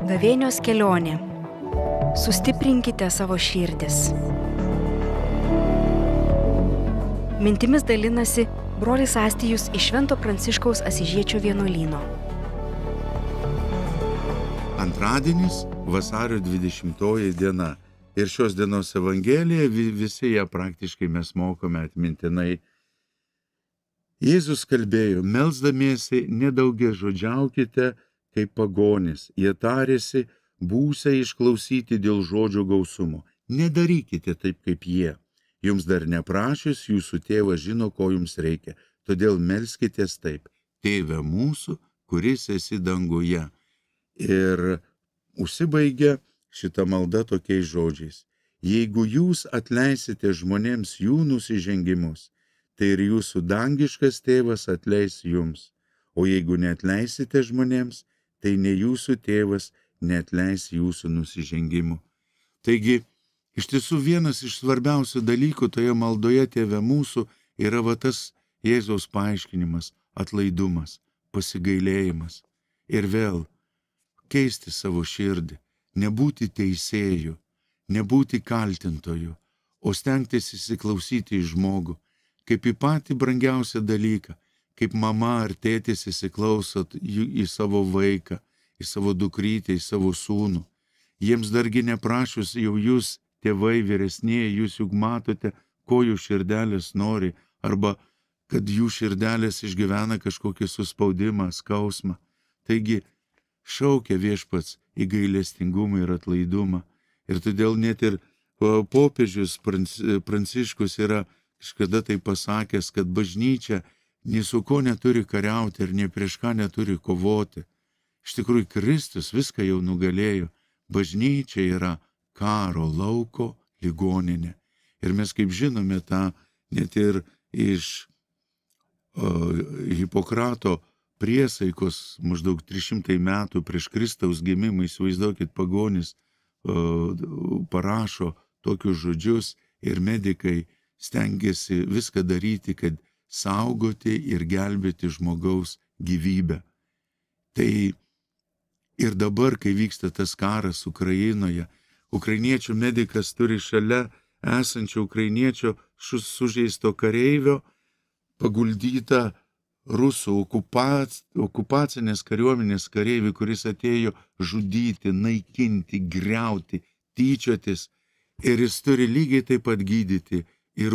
Gavėnios kelionė. Sustiprinkite savo širdis. Mintimis dalinasi brolis Astijus iš Švento Pranciškaus Asyžiečio vienuolyno. Antradienis, vasario 20 diena. Ir šios dienos Evangelija, visi ją praktiškai mes mokome atmintinai. Jėzus kalbėjo, melsdamiesi nedaugiažodžiaukite kaip pagonis. Jie tarėsi, būsią išklausyti dėl žodžio gausumo. Nedarykite taip kaip jie. Jums dar neprašius, jūsų tėvas žino, ko jums reikia. Todėl melskitės taip. Tėve mūsų, kuris esi danguje. Ir užsibaigia šitą maldą tokiais žodžiais. Jeigu jūs atleisite žmonėms jų nusižengimus, tai ir jūsų dangiškas tėvas atleis jums. O jeigu neatleisite žmonėms, tai ne jūsų tėvas neatleis jūsų nusižengimų. Taigi, iš tiesų vienas iš svarbiausių dalykų toje maldoje Tėve mūsų yra va tas Jėzaus paaiškinimas, atlaidumas, pasigailėjimas. Ir vėl keisti savo širdį, nebūti teisėju, nebūti kaltintoju, o stengtis įsiklausyti į žmogų, kaip į patį brangiausią dalyką, kaip mama ar tėtis įsiklausot į savo vaiką, į savo dukrytę, į savo sūnų. Jiems dargi neprašus, jau jūs, tėvai vyresnieji, jūs juk matote, ko jų širdelės nori, arba kad jų širdelės išgyvena kažkokį suspaudimą, skausmą. Taigi, šaukia Viešpats į gailestingumą ir atlaidumą. Ir todėl net ir popiežius Pranciškus yra kažkada tai pasakęs, kad bažnyčia nei su ko neturi kariauti ir nei prieš ką neturi kovoti. Iš tikrųjų, Kristus viską jau nugalėjo. Bažnyčia yra karo lauko ligoninė. Ir mes, kaip žinome, tą net ir iš Hipokrato priesaikos maždaug 300 metų prieš Kristaus gimimą, įsivaizduokit, pagonis parašo tokius žodžius ir medikai stengiasi viską daryti, kad saugoti ir gelbėti žmogaus gyvybę. Tai ir dabar, kai vyksta tas karas Ukrainoje, ukrainiečių medikas turi šalia esančio ukrainiečio sužeisto kareivio paguldytą rusų okupacinės kariuomenės kareivį, kuris atėjo žudyti, naikinti, griauti, tyčiotis. Ir jis turi lygiai taip pat gydyti ir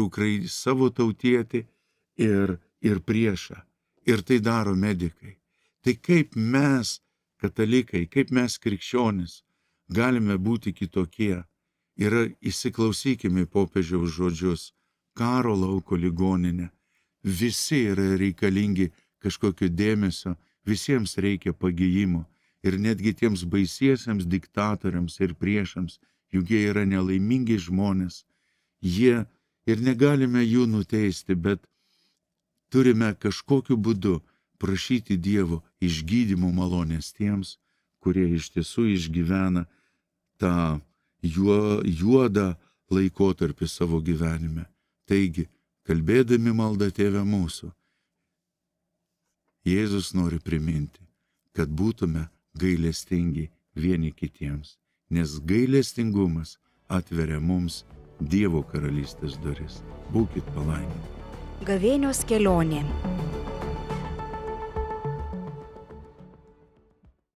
savo tautietį, ir priešą. Ir tai daro medikai. Tai kaip mes, katalikai, kaip mes krikščionys, galime būti kitokie? Ir įsiklausykime popiežiaus žodžius. Karo lauko ligoninė. Visi yra reikalingi kažkokio dėmesio, visiems reikia pagijimo. Ir netgi tiems baisiesiems diktatoriams ir priešams, juk jie yra nelaimingi žmonės. Jie ir negalime jų nuteisti, bet turime kažkokiu būdu prašyti Dievo išgydymo malonės tiems, kurie iš tiesų išgyvena tą juodą laikotarpį savo gyvenime. Taigi, kalbėdami maldą Tėve mūsų, Jėzus nori priminti, kad būtume gailestingi vieni kitiems, nes gailestingumas atveria mums Dievo karalystės duris. Būkit palaiminti. Gavėnios kelionė.